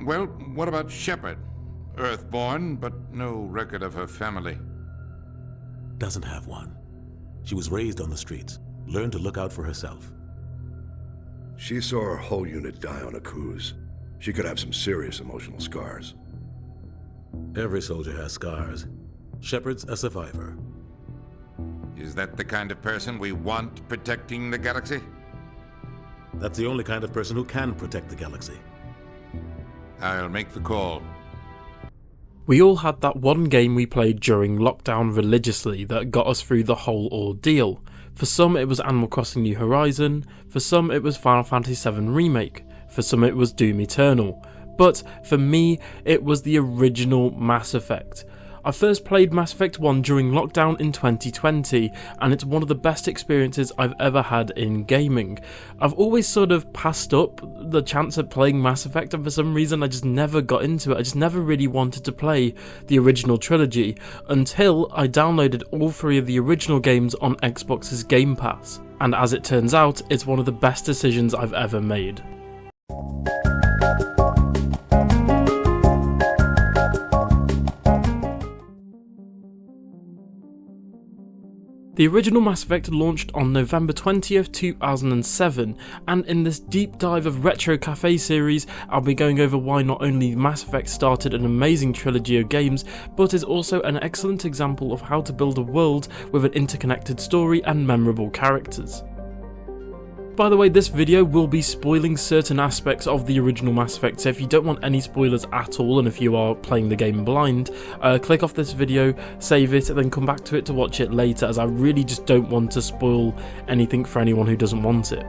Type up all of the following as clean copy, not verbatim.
Well, what about Shepard? Earthborn, but no record of her family. Doesn't have one. She was raised on the streets, learned to look out for herself. She saw her whole unit die on a cruise. She could have some serious emotional scars. Every soldier has scars. Shepard's a survivor. Is that the kind of person we want protecting the galaxy? That's the only kind of person who can protect the galaxy. I'll make the call. We all had that one game we played during lockdown religiously that got us through the whole ordeal. For some it was Animal Crossing New Horizon, for some it was Final Fantasy VII Remake, for some it was Doom Eternal, but for me it was the original Mass Effect. I first played Mass Effect 1 during lockdown in 2020, and it's one of the best experiences I've ever had in gaming. I've always sort of passed up the chance at playing Mass Effect, and for some reason I just never got into it. I just never really wanted to play the original trilogy, until I downloaded all three of the original games on Xbox's Game Pass. And as it turns out, it's one of the best decisions I've ever made. The original Mass Effect launched on November 20th, 2007, and in this deep dive of Retro Café series, I'll be going over why not only Mass Effect started an amazing trilogy of games, but is also an excellent example of how to build a world with an interconnected story and memorable characters. By the way, this video will be spoiling certain aspects of the original Mass Effect, so if you don't want any spoilers at all, and if you are playing the game blind, click off this video, save it, and then come back to it to watch it later, as I really just don't want to spoil anything for anyone who doesn't want it.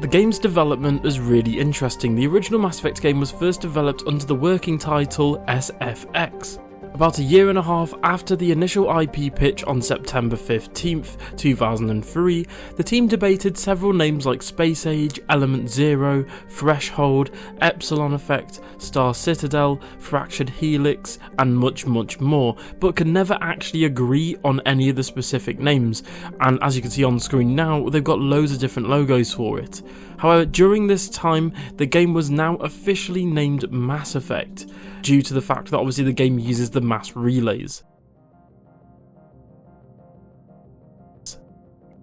The game's development is really interesting. The original Mass Effect game was first developed under the working title SFX. About a year and a half after the initial IP pitch on September 15th, 2003, the team debated several names like Space Age, Element Zero, Threshold, Epsilon Effect, Star Citadel, Fractured Helix, and much more, but could never actually agree on any of the specific names, and as you can see on screen now, they've got loads of different logos for it. However, during this time, the game was now officially named Mass Effect, due to the fact that obviously the game uses the mass relays.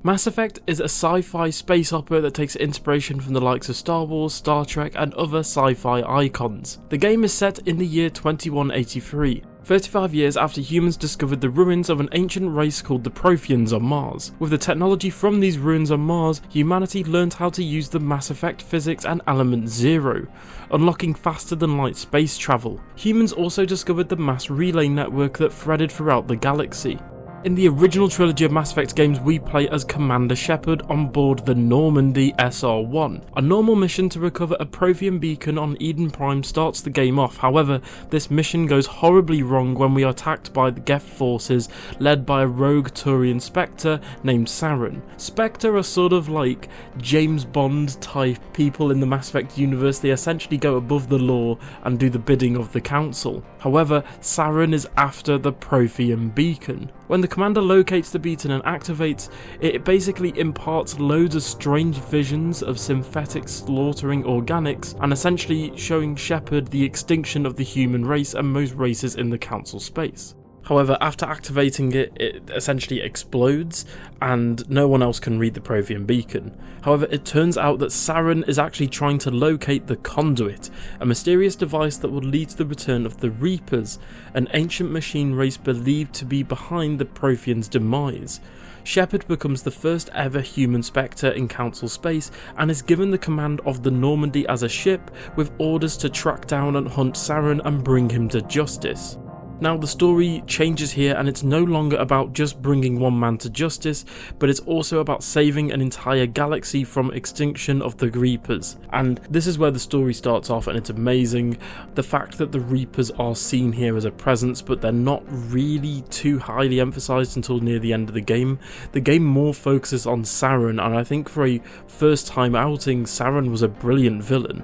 Mass Effect is a sci-fi space opera that takes inspiration from the likes of Star Wars, Star Trek, and other sci-fi icons. The game is set in the year 2183. 35 years after humans discovered the ruins of an ancient race called the Protheans on Mars. With the technology from these ruins on Mars, humanity learned how to use the Mass Effect physics and Element Zero, unlocking faster than light space travel. Humans also discovered the mass relay network that threaded throughout the galaxy. In the original trilogy of Mass Effect games, we play as Commander Shepard on board the Normandy SR-1. A normal mission to recover a Prothean beacon on Eden Prime starts the game off. However, this mission goes horribly wrong when we are attacked by the Geth forces led by a rogue Turian Spectre named Saren. Spectre are sort of like James Bond type people in the Mass Effect universe. They essentially go above the law and do the bidding of the Council. However, Saren is after the Prothean beacon. When the commander locates the beacon and activates, it basically imparts loads of strange visions of synthetic slaughtering organics and essentially showing Shepard the extinction of the human race and most races in the Council space. However, after activating it, it essentially explodes and no one else can read the Prothean beacon. However, it turns out that Saren is actually trying to locate the Conduit, a mysterious device that would lead to the return of the Reapers, an ancient machine race believed to be behind the Protheans' demise. Shepard becomes the first ever human Spectre in Council space and is given the command of the Normandy as a ship, with orders to track down and hunt Saren and bring him to justice. Now the story changes here, and it's no longer about just bringing one man to justice, but it's also about saving an entire galaxy from extinction of the Reapers. And this is where the story starts off, and it's amazing. The fact that the Reapers are seen here as a presence, but they're not really too highly emphasized until near the end of the game. The game more focuses on Saren, and I think for a first time outing, Saren was a brilliant villain.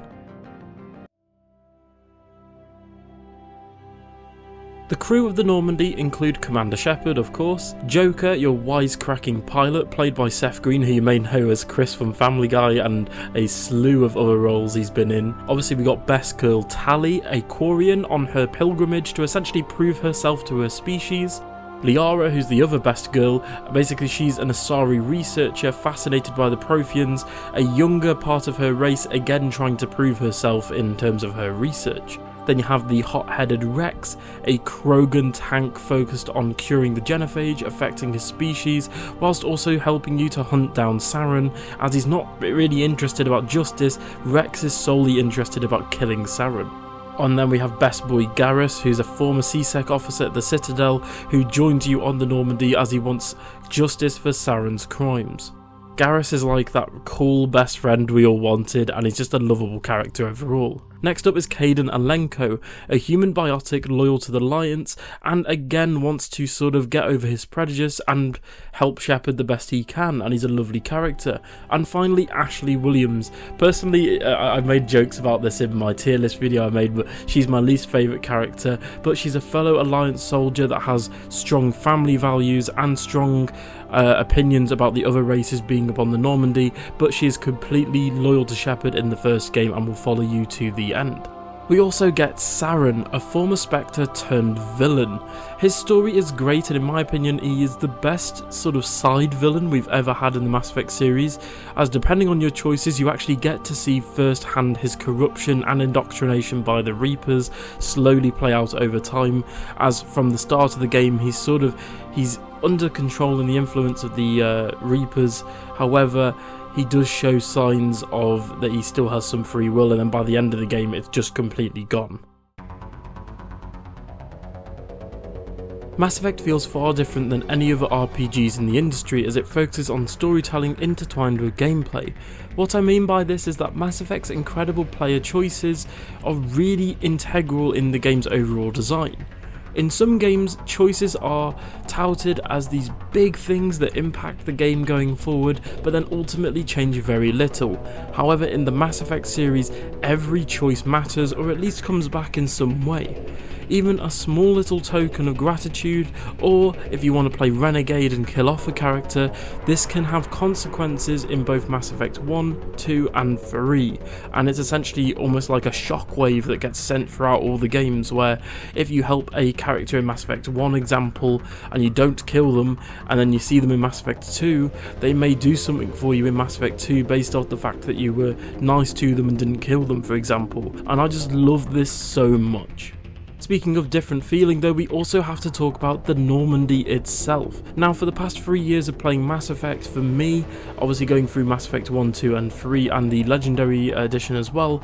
The crew of the Normandy include Commander Shepard, of course, Joker, your wisecracking pilot, played by Seth Green, who you may know as Chris from Family Guy and a slew of other roles he's been in. Obviously we got Best Girl Tally, a Quarian on her pilgrimage to essentially prove herself to her species. Liara, who's the other best girl, basically she's an Asari researcher fascinated by the Protheans, a younger part of her race again trying to prove herself in terms of her research. Then you have the hot-headed Rex, a Krogan tank focused on curing the genophage affecting his species, whilst also helping you to hunt down Saren. As he's not really interested about justice, Rex is solely interested about killing Saren. And then we have Best Boy Garrus, who's a former CSEC officer at the Citadel, who joined you on the Normandy as he wants justice for Saren's crimes. Garrus is like that cool best friend we all wanted, and he's just a lovable character overall. Next up is Kaidan Alenko, a human biotic loyal to the Alliance, and again wants to sort of get over his prejudice and help Shepard the best he can, and he's a lovely character. And finally, Ashley Williams. Personally, I've made jokes about this in my tier list video I made, but she's my least favourite character, but she's a fellow Alliance soldier that has strong family values and strong opinions about the other races being upon the Normandy, but she is completely loyal to Shepard in the first game and will follow you to the end. We also get Saren, a former Spectre turned villain. His story is great, and in my opinion he is the best sort of side villain we've ever had in the Mass Effect series, as depending on your choices you actually get to see firsthand his corruption and indoctrination by the Reapers slowly play out over time, as from the start of the game he's under control and the influence of the Reapers. However, he does show signs of that he still has some free will, and then by the end of the game it's just completely gone. Mass Effect feels far different than any other RPGs in the industry, as it focuses on storytelling intertwined with gameplay. What I mean by this is that Mass Effect's incredible player choices are really integral in the game's overall design. In some games, choices are touted as these big things that impact the game going forward, but then ultimately change very little. However, in the Mass Effect series, every choice matters, or at least comes back in some way. Even a small little token of gratitude, or if you want to play Renegade and kill off a character, this can have consequences in both Mass Effect 1, 2 and 3, and it's essentially almost like a shockwave that gets sent throughout all the games, where if you help a character in Mass Effect 1 example and you don't kill them, and then you see them in Mass Effect 2, they may do something for you in Mass Effect 2 based off the fact that you were nice to them and didn't kill them, for example, and I just love this so much. Speaking of different feeling though, we also have to talk about the Normandy itself. Now, for the past 3 years of playing Mass Effect, for me, obviously going through Mass Effect 1, 2 and 3 and the Legendary Edition as well,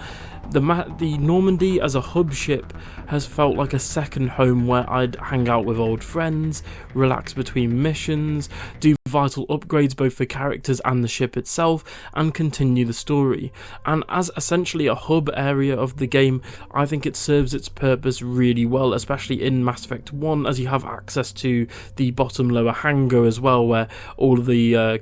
the Normandy as a hub ship has felt like a second home where I'd hang out with old friends, relax between missions, do vital upgrades both for characters and the ship itself, and continue the story. And as essentially a hub area of the game, I think it serves its purpose really well, especially in Mass Effect 1, as you have access to the bottom lower hangar as well, where all of the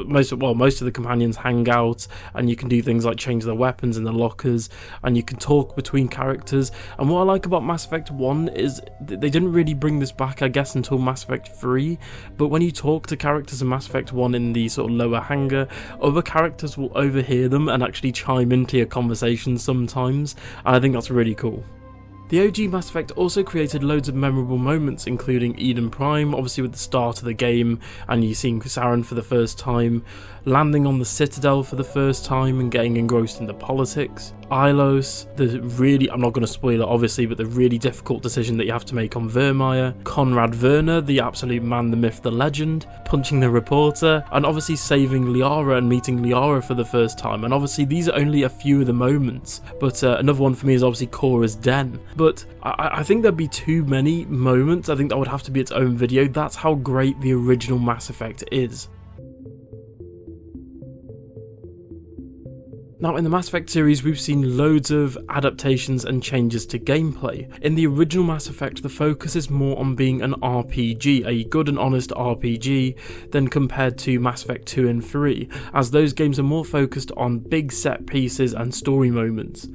most of the companions hang out, and you can do things like change their weapons in the lockers, and you can talk between characters. And what I like about Mass Effect 1 is they didn't really bring this back, I guess, until Mass Effect 3, but when you talk to characters in Mass Effect 1 in the sort of lower hangar, other characters will overhear them and actually chime into your conversations sometimes, and I think that's really cool. The OG Mass Effect also created loads of memorable moments, including Eden Prime, obviously with the start of the game and you seeing Saren for the first time, landing on the Citadel for the first time and getting engrossed in the politics, Ilos, I'm not going to spoil it obviously, but the really difficult decision that you have to make on Virmire, Conrad Werner, the absolute man, the myth, the legend, punching the reporter, and obviously saving Liara and meeting Liara for the first time. And obviously these are only a few of the moments, but another one for me is obviously Cora's Den. But I think there'd be too many moments. I think that would have to be its own video. That's how great the original Mass Effect is. Now, in the Mass Effect series, we've seen loads of adaptations and changes to gameplay. In the original Mass Effect, the focus is more on being an RPG, a good and honest RPG, than compared to Mass Effect 2 and 3, as those games are more focused on big set pieces and story moments.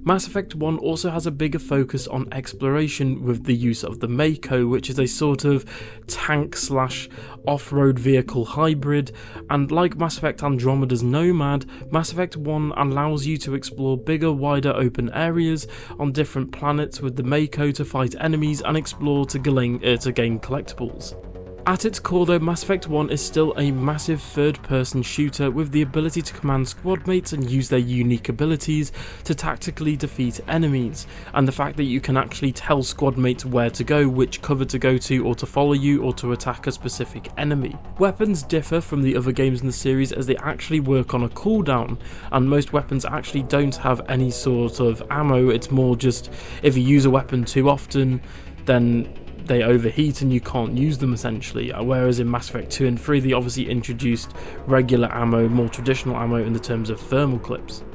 Mass Effect 1 also has a bigger focus on exploration with the use of the Mako, which is a sort of tank slash off-road vehicle hybrid, and like Mass Effect Andromeda's Nomad, Mass Effect 1 allows you to explore bigger, wider open areas on different planets with the Mako to fight enemies and explore to gain collectibles. At its core though, Mass Effect 1 is still a massive third-person shooter with the ability to command squad mates and use their unique abilities to tactically defeat enemies, and the fact that you can actually tell squad mates where to go, which cover to go to, or to follow you, or to attack a specific enemy. Weapons differ from the other games in the series as they actually work on a cooldown, and most weapons actually don't have any sort of ammo. It's more just if you use a weapon too often, then they overheat and you can't use them essentially, whereas in Mass Effect 2 and 3 they obviously introduced regular ammo, more traditional ammo in the terms of thermal clips.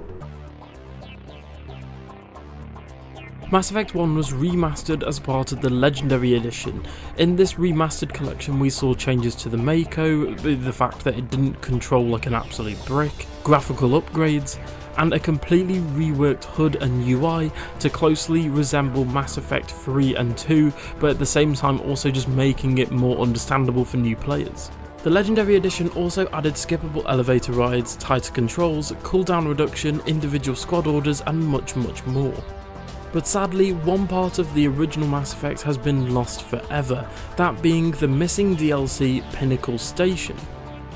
Mass Effect 1 was remastered as part of the Legendary Edition. In this remastered collection we saw changes to the Mako, the fact that it didn't control like an absolute brick, graphical upgrades, and a completely reworked HUD and UI to closely resemble Mass Effect 3 and 2, but at the same time also just making it more understandable for new players. The Legendary Edition also added skippable elevator rides, tighter controls, cooldown reduction, individual squad orders, and much more. But sadly, one part of the original Mass Effect has been lost forever, that being the missing DLC Pinnacle Station.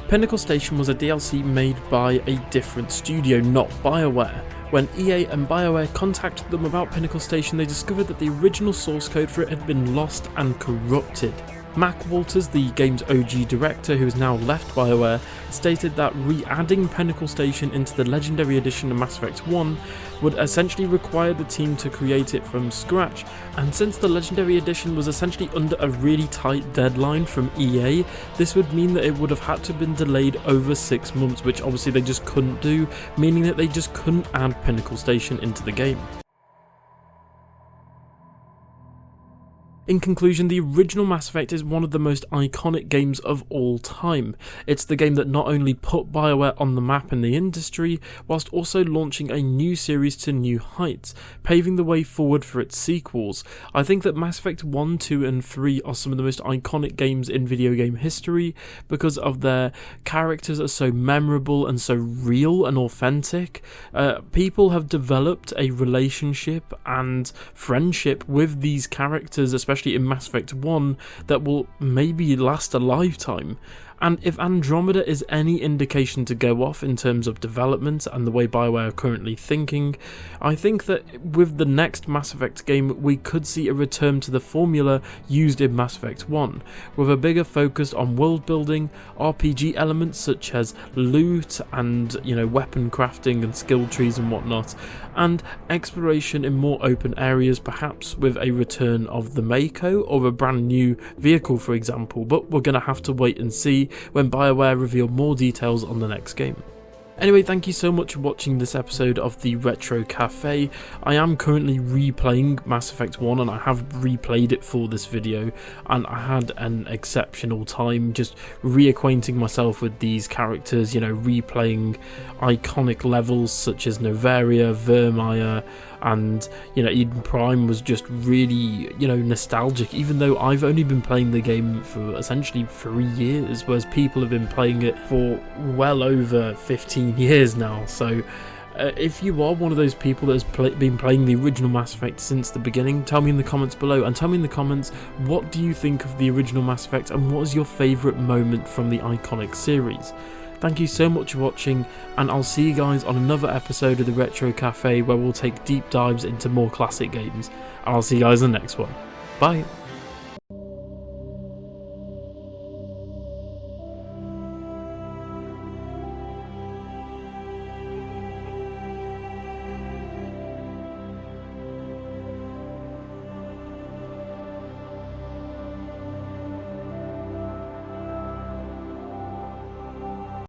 Pinnacle Station was a DLC made by a different studio, not BioWare. When EA and BioWare contacted them about Pinnacle Station, they discovered that the original source code for it had been lost and corrupted. Mac Walters, the game's OG director who has now left BioWare, stated that re-adding Pinnacle Station into the Legendary Edition of Mass Effect 1 would essentially require the team to create it from scratch, and since the Legendary Edition was essentially under a really tight deadline from EA, this would mean that it would have had to have been delayed over 6 months, which obviously they just couldn't do, meaning that they just couldn't add Pinnacle Station into the game. In conclusion, the original Mass Effect is one of the most iconic games of all time. It's the game that not only put BioWare on the map in the industry, whilst also launching a new series to new heights, paving the way forward for its sequels. I think that Mass Effect 1, 2 and 3 are some of the most iconic games in video game history because of their characters are so memorable and so real and authentic. People have developed a relationship and friendship with these characters, especially in Mass Effect 1, that will maybe last a lifetime. And if Andromeda is any indication to go off in terms of development and the way BioWare are currently thinking, I think that with the next Mass Effect game we could see a return to the formula used in Mass Effect 1, with a bigger focus on world building, RPG elements such as loot and weapon crafting and skill trees and whatnot, and exploration in more open areas, perhaps with a return of the Mako or a brand new vehicle for example, but we're going to have to wait and see when BioWare reveal more details on the next game. Anyway, thank you so much for watching this episode of the Retro Café. I am currently replaying Mass Effect 1 and I have replayed it for this video, and I had an exceptional time just reacquainting myself with these characters, replaying iconic levels such as Noveria, Virmire, and Eden Prime was just really nostalgic, even though I've only been playing the game for essentially 3 years, whereas people have been playing it for well over 15 years now. So if you are one of those people that has been playing the original Mass Effect since the beginning, tell me in the comments below, and tell me in the comments what do you think of the original Mass Effect and what is your favourite moment from the iconic series. Thank you so much for watching, and I'll see you guys on another episode of the Retro Cafe where we'll take deep dives into more classic games, and I'll see you guys in the next one. Bye!